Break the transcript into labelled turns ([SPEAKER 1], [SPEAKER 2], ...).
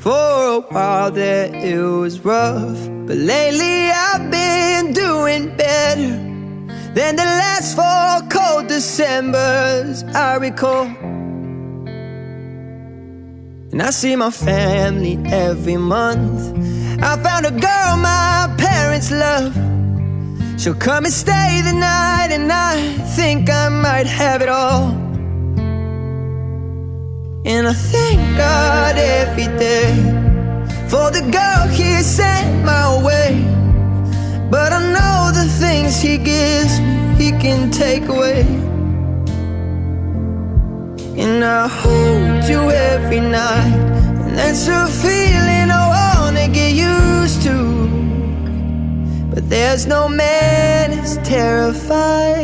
[SPEAKER 1] For a while there it was rough, but lately I've been doing better than the last 4 cold Decembers I recall. And I see my family every month. I found a girl my parents love. She'll come and stay the night, and I think I might have it all. And I thank God every day for the girl He sent my way. But I know the things He gives me, He can take away. And I hold you every night, and that's a feeling I wanna get used to. But there's no man as terrified